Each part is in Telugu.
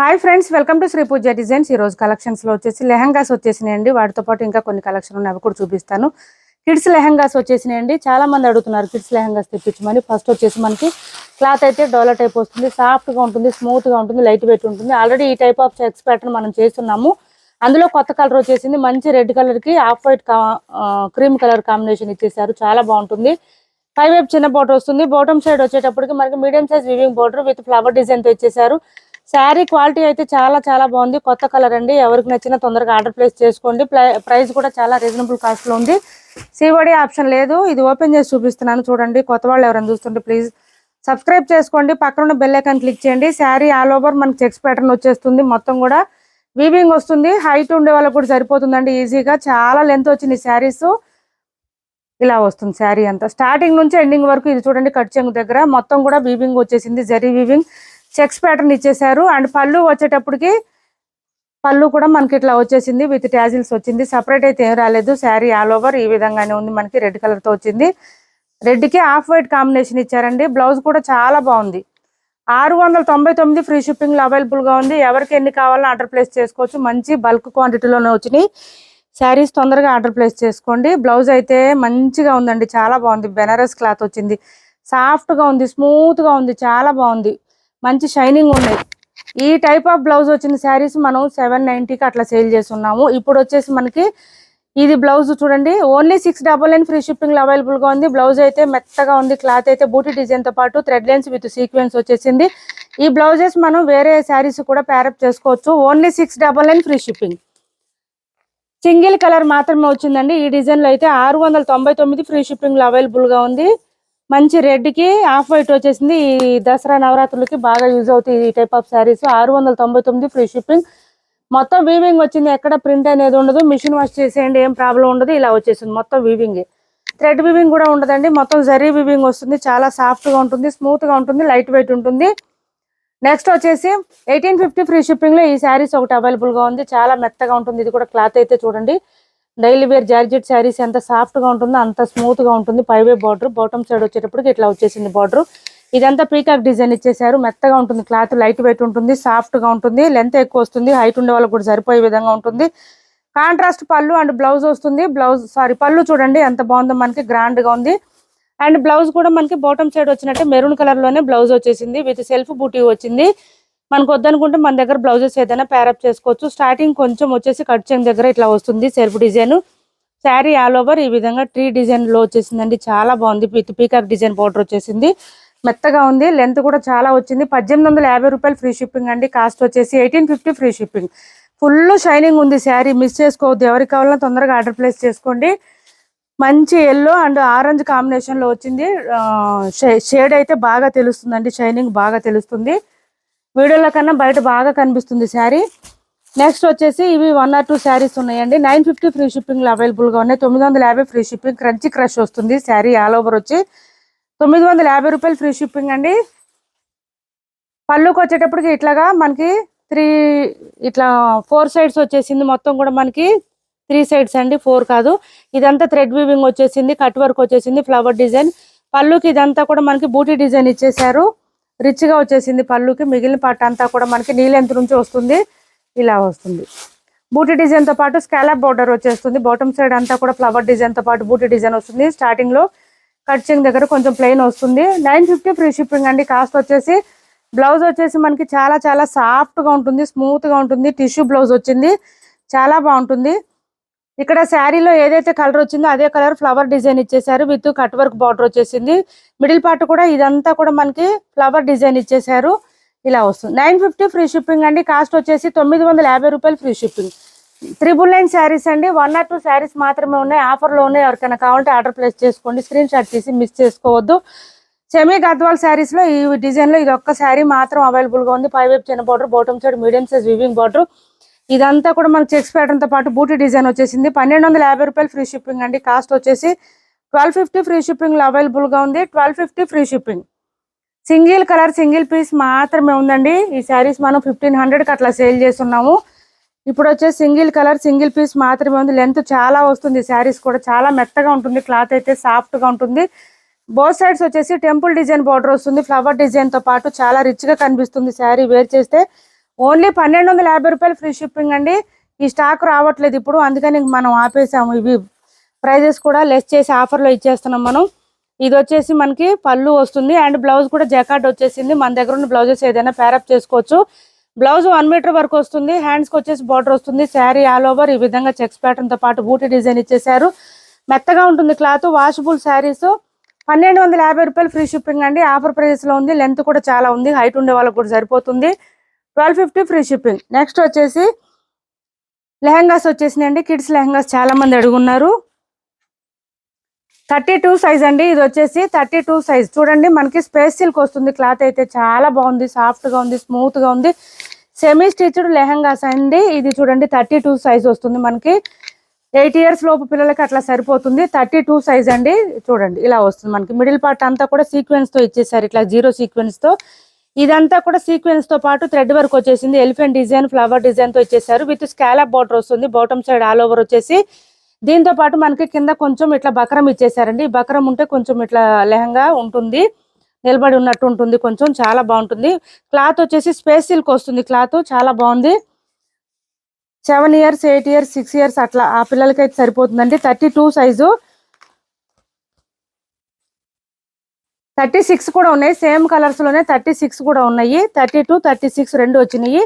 Hi friends, welcome to Shri Pooja designs. ఈ రోజు కలెక్షన్స్ లో వచ్చేసి లెహంగాస్ వచ్చేసినాయండి. వాటితో పాటు ఇంకా కొన్ని కలెక్షన్ ఉన్నాయి, అవి కూడా చూపిస్తాను. కిడ్స్ లెహంగాస్ వచ్చేసినాయండి. చాలా మంది అడుగుతున్నారు కిడ్స్ లెహంగాస్ తెప్పించమని. ఫస్ట్ వచ్చేసి మనకి క్లాత్ అయితే డోలా టైప్ వస్తుంది, సాఫ్ట్ గా ఉంటుంది, స్మూత్ గా ఉంటుంది, లైట్ వెయిట్ ఉంటుంది. ఆల్రెడీ ఈ టైప్ ఆఫ్ చెక్స్ ప్యాటర్న్ మనం చేస్తున్నాము. అందులో కొత్త కలర్ వచ్చేసింది, మంచి రెడ్ కలర్ కి off white cream colour combination ఇచ్చేసారు. చాలా బాగుంటుంది. పై వైపు చిన్న బోర్డర్ వస్తుంది, బాటమ్ సైడ్ వచ్చేటప్పటికి మనకి medium size weaving border with flower design తో ఇచ్చేసారు. శారీ క్వాలిటీ అయితే చాలా చాలా బాగుంది. కొత్త కలర్ అండి, ఎవరికి నచ్చినా తొందరగా ఆర్డర్ ప్లేస్ చేసుకోండి. ప్రైస్ కూడా చాలా రీజనబుల్ కాస్ట్ లో ఉంది. సిఓడి ఆప్షన్ లేదు. ఇది ఓపెన్ చేసి చూపిస్తున్నాను చూడండి. కొత్త వాళ్ళు ఎవరైనా చూస్తుంటే ప్లీజ్ సబ్స్క్రైబ్ చేసుకోండి, పక్కన ఉన్న బెల్ ఐకాన్ క్లిక్ చేయండి. శారీ ఆల్ ఓవర్ మనకి చెక్స్ ప్యాటర్న్ వచ్చేస్తుంది, మొత్తం కూడా వీవింగ్ వస్తుంది. హైట్ ఉండే వాళ్ళకి కూడా సరిపోతుందండి ఈజీగా. చాలా లెంత్ వచ్చింది శారీస్. ఇలా వస్తుంది శారీ అంతా, స్టార్టింగ్ నుంచి ఎండింగ్ వరకు. ఇది చూడండి, కట్ చెంగు దగ్గర మొత్తం కూడా వీవింగ్ వచ్చేసింది, జరీ వీవింగ్ చెక్స్ ప్యాటర్న్ ఇచ్చేసారు. అండ్ పళ్ళు వచ్చేటప్పటికి పళ్ళు కూడా మనకి ఇట్లా వచ్చేసింది, విత్ ట్యాజిల్స్ వచ్చింది. సపరేట్ అయితే ఏం రాలేదు. శారీ ఆల్ ఓవర్ ఈ విధంగానే ఉంది. మనకి రెడ్ కలర్ తో వచ్చింది, రెడ్ కి ఆఫ్ వైట్ కాంబినేషన్ ఇచ్చారండి. బ్లౌజ్ కూడా చాలా బాగుంది. 699 ఫ్రీ షిప్పింగ్ లో అవైలబుల్ గా ఉంది. ఎవరికి ఎన్ని కావాలో ఆర్డర్ ప్లేస్ చేసుకోవచ్చు. మంచి బల్క్ క్వాంటిటీలోనే వచ్చినాయి శారీస్, తొందరగా ఆర్డర్ ప్లేస్ చేసుకోండి. బ్లౌజ్ అయితే మంచిగా ఉందండి, చాలా బాగుంది. బెనారస్ క్లాత్ వచ్చింది, సాఫ్ట్ గా ఉంది, స్మూత్ గా ఉంది, చాలా బాగుంది. మంచి షైనింగ్ ఉన్నాయి. ఈ టైప్ ఆఫ్ బ్లౌజ్ వచ్చిన శారీస్ మనం 790కి అట్లా సేల్ చేస్తున్నాము. ఇప్పుడు వచ్చేసి మనకి ఇది బ్లౌజ్ చూడండి, ఓన్లీ 699 ఫ్రీ షిప్పింగ్ లో అవైలబుల్ గా ఉంది. బ్లౌజ్ అయితే మెత్తగా ఉంది. క్లాత్ అయితే బూటీ డిజైన్ తో పాటు థ్రెడ్ లైన్స్ విత్ సీక్వెన్స్ వచ్చేసింది. ఈ బ్లౌజెస్ మనం వేరే శారీస్ కూడా ప్యారప్ చేసుకోవచ్చు. Only 699 free shipping. Single colour మాత్రమే వచ్చిందండి. ఈ డిజైన్ లో అయితే 699 ఫ్రీ షిప్పింగ్ లో అవైలబుల్ గా ఉంది. మంచి రెడ్ కి ఆఫ్ వైట్ వచ్చేసింది. ఈ దసరా నవరాత్రులకి బాగా యూజ్ అవుతాయి ఈ type of saris. 699 free shipping. మొత్తం వీవింగ్ వచ్చింది, ఎక్కడ ప్రింట్ అనేది ఉండదు. మిషన్ వాష్ చేసేయండి, ఏం ప్రాబ్లం ఉండదు. ఇలా వచ్చేసింది మొత్తం వీవింగ్. థ్రెడ్ వీవింగ్ కూడా ఉండదండి, మొత్తం జరీ వీవింగ్ వస్తుంది. చాలా సాఫ్ట్ గా ఉంటుంది, స్మూత్ గా ఉంటుంది, లైట్ వెయిట్ ఉంటుంది. నెక్స్ట్ వచ్చేసి 1850 ఫ్రీ షిప్పింగ్ లో ఈ శారీస్ ఒకటి అవైలబుల్ గా ఉంది. చాలా మెత్తగా ఉంటుంది. ఇది కూడా క్లాత్ అయితే చూడండి, డైలీ వేర్ జార్జెట్ శారీస్ ఎంత సాఫ్ట్ గా ఉంటుందో అంత స్మూత్ గా ఉంటుంది. పైవే బార్డర్, బాటమ్ సైడ్ వచ్చేటప్పటికి ఇట్లా వచ్చేసింది బార్డర్. ఇదంతా పీకాక్ డిజైన్ ఇచ్చేసారు. మెత్తగా ఉంటుంది, క్లాత్ లైట్ వెయిట్ ఉంటుంది, సాఫ్ట్ గా ఉంటుంది, లెంత్ ఎక్కువ వస్తుంది, హైట్ ఉండే వాళ్ళకి కూడా సరిపోయే విధంగా ఉంటుంది. కాంట్రాస్ట్ పళ్ళు అండ్ బ్లౌజ్ వస్తుంది. పళ్ళు చూడండి ఎంత బాగుందో, మనకి గ్రాండ్ గా ఉంది. అండ్ బ్లౌజ్ కూడా మనకి బాటమ్ సైడ్ వచ్చినట్టే మెరూన్ కలర్ లోనే బ్లౌజ్ వచ్చేసింది, విత్ సెల్ఫ్ బూటీ వచ్చింది. మనకు వద్దనుకుంటే మన దగ్గర బ్లౌజెస్ ఏదైనా ప్యారప్ చేసుకోవచ్చు. స్టార్టింగ్ కొంచెం వచ్చేసి కట్ చెంగ్ దగ్గర ఇట్లా వస్తుంది self design. Sari all over ఈ విధంగా ట్రీ డిజైన్ లో వచ్చేసిందండి, చాలా బాగుంది. విత్ పీకాక్ డిజైన్ బార్డర్ వచ్చేసింది, మెత్తగా ఉంది. లెంత్ కూడా చాలా వచ్చింది. 1850 రూపాయలు ఫ్రీ షిప్పింగ్ అండి. కాస్ట్ వచ్చేసి 1850 ఫ్రీ షిప్పింగ్. ఫుల్ షైనింగ్ ఉంది శారీ, మిస్ చేసుకోవద్దు. ఎవరికి కావాలన్నా తొందరగా ఆర్డర్ ప్లేస్ చేసుకోండి. మంచి ఎల్లో అండ్ ఆరెంజ్ కాంబినేషన్ లో వచ్చింది. షేడ్ అయితే బాగా తెలుస్తుందండి, షైనింగ్ బాగా తెలుస్తుంది. వీడియోలో కన్నా బయట బాగా కనిపిస్తుంది శారీ. నెక్స్ట్ వచ్చేసి ఇవి 1 or 2 శారీస్ ఉన్నాయండి. 950 ఫ్రీ షిప్పింగ్ లో అవైలబుల్ గా ఉన్నాయి. 950 ఫ్రీ షిప్పింగ్. క్రంచీ క్రష్ వస్తుంది శారీ ఆల్ ఓవర్ వచ్చి 950 రూపాయలు ఫ్రీ షిప్పింగ్ అండి. పళ్ళుకి వచ్చేటప్పటికి ఇట్లాగా మనకి 4 సైడ్స్ వచ్చేసింది. మొత్తం కూడా మనకి 3 సైడ్స్ అండి, 4 కాదు. ఇదంతా థ్రెడ్ వీవింగ్ వచ్చేసింది, కట్ వర్క్ వచ్చేసింది, ఫ్లవర్ డిజైన్. పళ్ళుకి ఇదంతా కూడా మనకి బూటీ డిజైన్ ఇచ్చేసారు. రిచ్ గా వచ్చేసింది పళ్ళుకి. మిగిలిన పార్ట్ అంతా కూడా మనకి నీ లెంత్ నుంచి వస్తుంది, ఇలా వస్తుంది. బూటీ డిజైన్ తో పాటు స్కాలప్ బోర్డర్ వచ్చేస్తుంది. బాటమ్ సైడ్ అంతా కూడా ఫ్లవర్ డిజైన్ తో పాటు బూటీ డిజైన్ వస్తుంది. స్టార్టింగ్ లో కట్ చెంగ్ దగ్గర కొంచెం ప్లెయిన్ వస్తుంది. 950 ఫ్రీ షిప్పింగ్ అండి. కాస్ట్ వచ్చేసి బ్లౌజ్ వచ్చేసి మనకి చాలా చాలా సాఫ్ట్ గా ఉంటుంది, స్మూత్ గా ఉంటుంది. టిష్యూ బ్లౌజ్ వచ్చింది, చాలా బాగుంటుంది. ఇక్కడ శారీలో ఏదైతే కలర్ వచ్చిందో అదే కలర్ ఫ్లవర్ డిజైన్ ఇచ్చేసారు, విత్ కట్ వర్క్ బార్డర్ వచ్చేసింది. మిడిల్ పార్ట్ కూడా ఇదంతా కూడా మనకి ఫ్లవర్ డిజైన్ ఇచ్చేసారు, ఇలా వస్తుంది. 950 ఫ్రీ షిప్పింగ్ అండి. కాస్ట్ వచ్చేసి 950 రూపాయలు ఫ్రీ షిప్పింగ్. 999 శారీస్ అండి. 1 or 2 శారీస్ మాత్రమే ఉన్నాయి, ఆఫర్ లో ఉన్నాయి. ఎవరికైనా కావాలంటే ఆర్డర్ ప్లేస్ చేసుకోండి, స్క్రీన్ షాట్ తీసి మిస్ చేసుకోవద్దు. సెమీ గద్వాల్ శారీస్ లో ఈ డిజైన్ లో ఇది ఒక్క శారీ మాత్రం అవైలబుల్ గా ఉంది. పై వైపు చిన్న border, bottom side medium size weaving border. ఇదంతా కూడా మనకి చెక్స్ ప్యాటర్న్ తో పాటు బూటీ డిజైన్ వచ్చేసింది. 1250 రూపాయలు ఫ్రీ షిప్పింగ్ అండి. కాస్ట్ వచ్చేసి 1250 ఫ్రీ షిప్పింగ్ లో అవైలబుల్ గా ఉంది. 1250 free shipping. Single colour single piece మాత్రమే ఉందండి. ఈ శారీస్ మనం 1500కి అట్లా సేల్ చేస్తున్నాము. ఇప్పుడు వచ్చేసి సింగిల్ కలర్ సింగిల్ పీస్ మాత్రమే ఉంది. లెంత్ చాలా వస్తుంది, శారీస్ కూడా చాలా మెత్తగా ఉంటుంది, క్లాత్ అయితే సాఫ్ట్ గా ఉంటుంది. బోత్ సైడ్స్ వచ్చేసి టెంపుల్ డిజైన్ బార్డర్ వస్తుంది, ఫ్లవర్ డిజైన్ తో పాటు చాలా రిచ్ గా కనిపిస్తుంది శారీ వేర్ చేస్తే. ఓన్లీ 1250 రూపాయలు ఫ్రీ షిప్పింగ్ అండి. ఈ స్టాక్ రావట్లేదు ఇప్పుడు, అందుకని మనం ఆపేసాము. ఇవి ప్రైజెస్ కూడా లెస్ చేసి ఆఫర్లో ఇచ్చేస్తున్నాం మనం. ఇది వచ్చేసి మనకి పళ్ళు వస్తుంది అండ్ బ్లౌజ్ కూడా జకార్డ్ వచ్చేసింది. మన దగ్గర ఉన్న బ్లౌజెస్ ఏదైనా ప్యారప్ చేసుకోవచ్చు. బ్లౌజ్ 1 మీటర్ వరకు వస్తుంది. హ్యాండ్స్కి వచ్చేసి బార్డర్ వస్తుంది. శారీ ఆల్ ఓవర్ ఈ విధంగా చెక్స్ ప్యాటర్న్ తో పాటు బూటీ డిజైన్ ఇచ్చేసారు. మెత్తగా ఉంటుంది క్లాత్. వాషబుల్ శారీస్ 1250 రూపాయలు ఫ్రీ షిప్పింగ్ అండి. ఆఫర్ ప్రైజెస్ లో ఉంది. లెంత్ కూడా చాలా ఉంది. హైట్ ఉండే వాళ్ళకి కూడా సరిపోతుంది. 1250 ఫ్రీ షిప్పింగ్. నెక్స్ట్ వచ్చేసి లెహంగాస్ వచ్చేసినాయండి. కిడ్స్ లెహంగాస్ చాలా మంది అడుగున్నారు. 32 సైజ్ అండి. ఇది వచ్చేసి 32 సైజ్. చూడండి మనకి స్పేస్ సిల్క్ వస్తుంది. క్లాత్ అయితే చాలా బాగుంది. సాఫ్ట్ గా ఉంది, స్మూత్ గా ఉంది. సెమీ స్టిచ్డ్ లెహంగాస్ అండి. ఇది చూడండి 32 సైజ్ వస్తుంది మనకి. 8 ఇయర్స్ లోపు పిల్లలకి అట్లా సరిపోతుంది. 32 సైజ్ అండి. చూడండి ఇలా వస్తుంది మనకి. మిడిల్ పార్ట్ అంతా కూడా సీక్వెన్స్ తో ఇచ్చేసారు. ఇట్లా జీరో సీక్వెన్స్ తో. ఇదంతా కూడా సీక్వెన్స్ తో పాటు థ్రెడ్ వర్క్ వచ్చేసింది. ఎలిఫెంట్ డిజైన్, ఫ్లవర్ డిజైన్ తో ఇచ్చేసారు. విత్ స్కాలప్ బార్డర్ వస్తుంది. బాటమ్ సైడ్ ఆల్ ఓవర్ వచ్చేసి దీంతో పాటు మనకి కింద కొంచెం ఇట్లా బకరం ఇచ్చేసారండి. బకరం ఉంటే కొంచెం ఇట్లా లెహంగా ఉంటుంది, నిలబడి ఉన్నట్టు ఉంటుంది. కొంచెం చాలా బాగుంటుంది. క్లాత్ వచ్చేసి స్పేస్ సిల్క్ వస్తుంది. క్లాత్ చాలా బాగుంది. 7 ఇయర్స్, 8 ఇయర్స్, 6 ఇయర్స్ అట్లా ఆ పిల్లలకి అయితే సరిపోతుందండి. 32 సైజు. 36 కూడా ఉన్నాయి. సేమ్ కలర్స్ లోనే 36 కూడా ఉన్నాయి. 32, 36 రెండు వచ్చినాయి.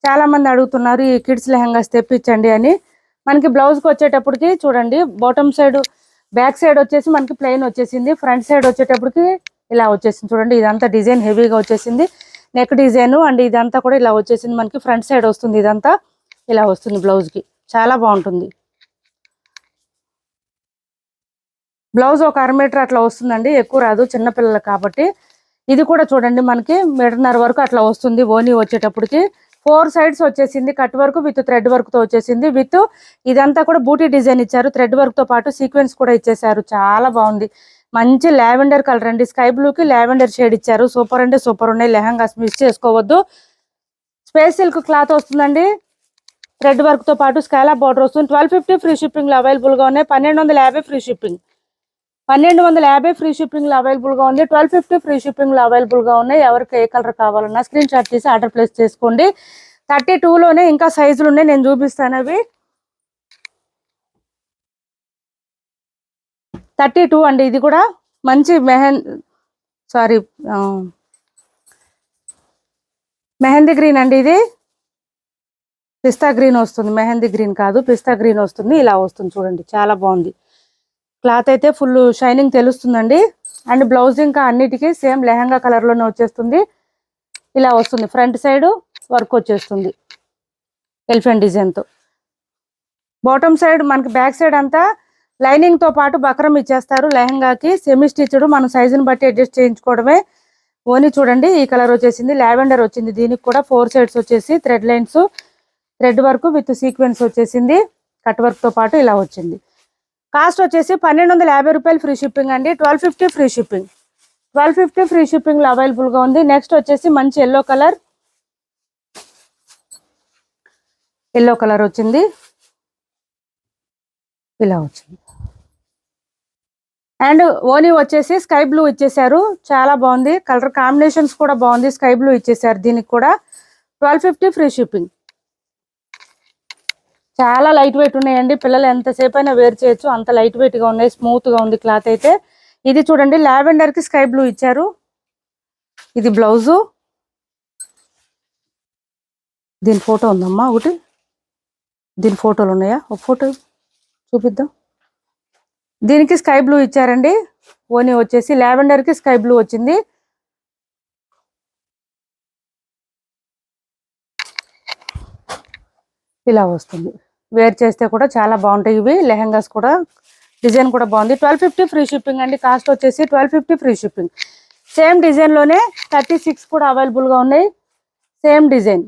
చాలా మంది అడుగుతున్నారు ఈ కిడ్స్ లెహంగాస్ తెప్పించండి అని. మనకి బ్లౌజ్ కి వచ్చేటప్పటికి చూడండి బాటమ్ సైడ్, బ్యాక్ సైడ్ వచ్చేసి మనకి ప్లెయిన్ వచ్చేసింది. ఫ్రంట్ సైడ్ వచ్చేటప్పటికి ఇలా వచ్చేసింది. చూడండి ఇదంతా డిజైన్ హెవీగా వచ్చేసింది. నెక్ డిజైన్ అండ్ ఇదంతా కూడా ఇలా వచ్చేసింది మనకి. ఫ్రంట్ సైడ్ వస్తుంది. ఇదంతా ఇలా వస్తుంది బ్లౌజ్ కి. చాలా బాగుంటుంది. బ్లౌజ్ ఒక 1/2 మీటర్ అట్లా వస్తుందండి. ఎక్కువ రాదు చిన్నపిల్లలు కాబట్టి. ఇది కూడా చూడండి మనకి 1.5 మీటర్ వరకు అట్లా వస్తుంది. ఓనీ వచ్చేటప్పటికి 4 సైడ్స్ వచ్చేసింది. Cut work with thread work తో వచ్చేసింది. విత్ ఇదంతా కూడా బూటీ డిజైన్ ఇచ్చారు. థ్రెడ్ వర్క్ తో పాటు సీక్వెన్స్ కూడా ఇచ్చేసారు. చాలా బాగుంది. మంచి లావెండర్ కలర్ అండి. స్కై బ్లూ కి లావెండర్ షేడ్ ఇచ్చారు. సూపర్ అంటే సూపర్ ఉన్నాయి. లెహంగాస్ మిస్ చేసుకోవద్దు. స్పేస్ సిల్క్ క్లాత్ వస్తుందండి. థ్రెడ్ వర్క్ తో పాటు స్కాలప్ బార్డర్ వస్తుంది. 1250 ఫ్రీ షిప్పింగ్ లో అవైలబుల్ గా ఉన్నాయి. 1250 ఫ్రీ షిప్పింగ్. 1250 ఫ్రీ షిప్పింగ్ లో అవైలబుల్ గా ఉంది. 1250 ఫ్రీ షిప్పింగ్ లో అవైలబుల్ గా ఉన్నాయి. ఎవరికి ఏ కలర్ కావాలన్నా స్క్రీన్ షాట్ తీసి ఆర్డర్ ప్లేస్ చేసుకోండి. 32 లోనే ఇంకా సైజులు ఉన్నాయి. నేను చూపిస్తాను అవి. 32 అండి. ఇది కూడా మంచి మెహందీ గ్రీన్ అండి. ఇది పిస్తా గ్రీన్ వస్తుంది. మెహందీ గ్రీన్ కాదు, పిస్తా గ్రీన్ వస్తుంది. ఇలా వస్తుంది చూడండి. చాలా బాగుంది. క్లాత్ అయితే ఫుల్ షైనింగ్ తెలుస్తుందండి. అండ్ బ్లౌజ్ ఇంకా అన్నిటికీ సేమ్ లెహంగా కలర్ లోనే వచ్చేస్తుంది. ఇలా వస్తుంది. ఫ్రంట్ సైడ్ వర్క్ వచ్చేస్తుంది ఎలిఫెంట్ డిజైన్ తో. బాటమ్ సైడ్ మనకి బ్యాక్ సైడ్ అంతా లైనింగ్ తో పాటు బకరం ఇచ్చేస్తారు. లెహంగాకి సెమీ స్టిచ్డ్ మన సైజుని బట్టి అడ్జస్ట్ చేయించుకోవడమే. ఓని చూడండి ఈ కలర్ వచ్చేసింది. లావెండర్ వచ్చింది. దీనికి కూడా 4 సైడ్స్ వచ్చేసి thread lines, thread work with sequence వచ్చేసింది. కట్ వర్క్ తో పాటు ఇలా వచ్చింది. కాస్ట్ వచ్చేసి 1250 రూపాయలు ఫ్రీ షిప్పింగ్ అండి. 1250 ఫ్రీ షిప్పింగ్. 1250 ఫ్రీ షిప్పింగ్ లో అవైలబుల్ గా ఉంది. నెక్స్ట్ వచ్చేసి మంచి ఎల్లో కలర్. ఎల్లో కలర్ వచ్చింది. ఇలా వచ్చింది. అండ్ ఓనీ వచ్చేసి స్కై బ్లూ ఇచ్చేసారు. చాలా బాగుంది. కలర్ కాంబినేషన్స్ కూడా బాగుంది. స్కై బ్లూ ఇచ్చేసారు. దీనికి కూడా 1250 ఫ్రీ షిప్పింగ్. చాలా లైట్ వెయిట్ ఉన్నాయండి. పిల్లలు ఎంతసేపు అయినా వేర్ చేయొచ్చు. అంత లైట్ వెయిట్ గా ఉన్నాయి. స్మూత్ గా ఉంది క్లాత్ అయితే. ఇది చూడండి లావెండర్ కి స్కై బ్లూ ఇచ్చారు. ఇది బ్లౌజు. దీని ఫోటో ఉందమ్మా ఒకటి. దీని ఫోటోలు ఉన్నాయా? ఒక ఫోటో చూపిద్దాం. దీనికి స్కై బ్లూ ఇచ్చారండి. ఓనీ వచ్చేసి లావెండర్ కి స్కై బ్లూ వచ్చింది. ఇలా వస్తుంది. వేర్ చేస్తే కూడా చాలా బాగుంటాయి ఇవి. లెహంగాస్ కూడా డిజైన్ కూడా బాగుంది. 1250 ఫ్రీ షిప్పింగ్ అండి. కాస్ట్ వచ్చేసి 1250 ఫ్రీ షిప్పింగ్. సేమ్ డిజైన్ లోనే 36 కూడా అవైలబుల్ గా ఉన్నాయి. Same design.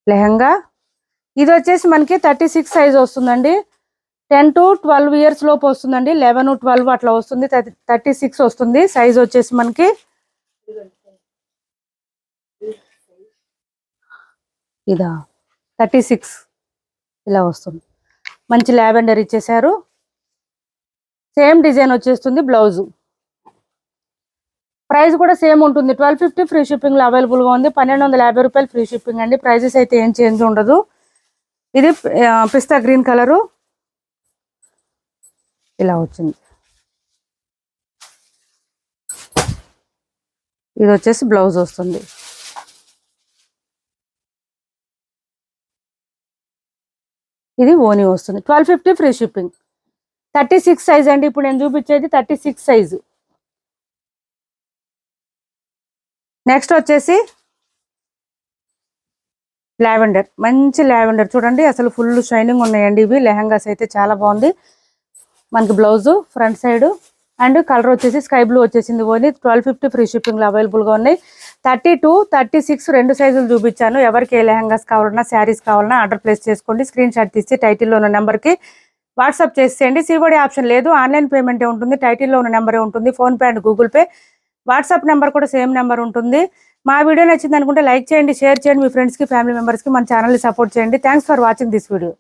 లెహంగా ఇది వచ్చేసి మనకి 36 సైజ్ వస్తుందండి. 10 to 12 ఇయర్స్ లోపు వస్తుందండి. 11, 12 అట్లా వస్తుంది. 36 వస్తుంది సైజ్ వచ్చేసి మనకి. ఇదా 36 ఇలా వస్తుంది. మంచి లావెండర్ ఇచ్చేసారు. సేమ్ డిజైన్ వచ్చేస్తుంది బ్లౌజు. ప్రైస్ కూడా సేమ్ ఉంటుంది. 1250 ఫ్రీ షిప్పింగ్ లో అవైలబుల్ గా ఉంది. 1250 రూపాయలు ఫ్రీ షిప్పింగ్ అండి. ప్రైజెస్ అయితే ఏం చేంజ్ ఉండదు. ఇది పిస్తా గ్రీన్ కలరు ఇలా వచ్చింది. ఇది వచ్చేసి బ్లౌజ్ వస్తుంది. ఇది ఓనీ వస్తుంది. 1250 ఫ్రీ షిప్పింగ్. 36 సైజ్ అండి. ఇప్పుడు నేను చూపించేది 36 సైజు. నెక్స్ట్ వచ్చేసి లావెండర్, మంచి లావెండర్ చూడండి, అసలు ఫుల్ షైనింగ్ ఉన్నాయండి ఇవి. లెహంగాస్ అయితే చాలా బాగుంది. మనకి blouse front side and colour వచ్చేసి స్కై బ్లూ వచ్చేసింది. ఓన్లీ 1250 ఫ్రీ షిప్పింగ్లో అవైలబుల్గా ఉన్నాయి. 32, 36 రెండు సైజులు చూపించాను. ఎవరికి ఏ లెహంగాస్ కావాలన్నా శారీస్ కావాలన్నా ఆర్డర్ ప్లేస్ చేసుకోండి. స్క్రీన్ షాట్ తీసి టైటిల్లో ఉన్న నెంబర్కి వాట్సాప్ చేసేయండి. సిఓడి ఆప్షన్ లేదు, ఆన్లైన్ పేమెంటే ఉంటుంది. టైటిల్లో ఉన్న నెంబరే ఉంటుంది. PhonePe and Google pay. WhatsApp number కూడా సేమ్ నెంబర్ ఉంటుంది. మా వీడియో నచ్చింది అనుకుంటే లైక్ చేయండి, షేర్ చేయండి మీ ఫ్రెండ్స్కి, ఫ్యామిలీ మెంబర్స్కి. మన ఛానల్ని సపోర్ట్ చేయండి. Thanks for watching this video.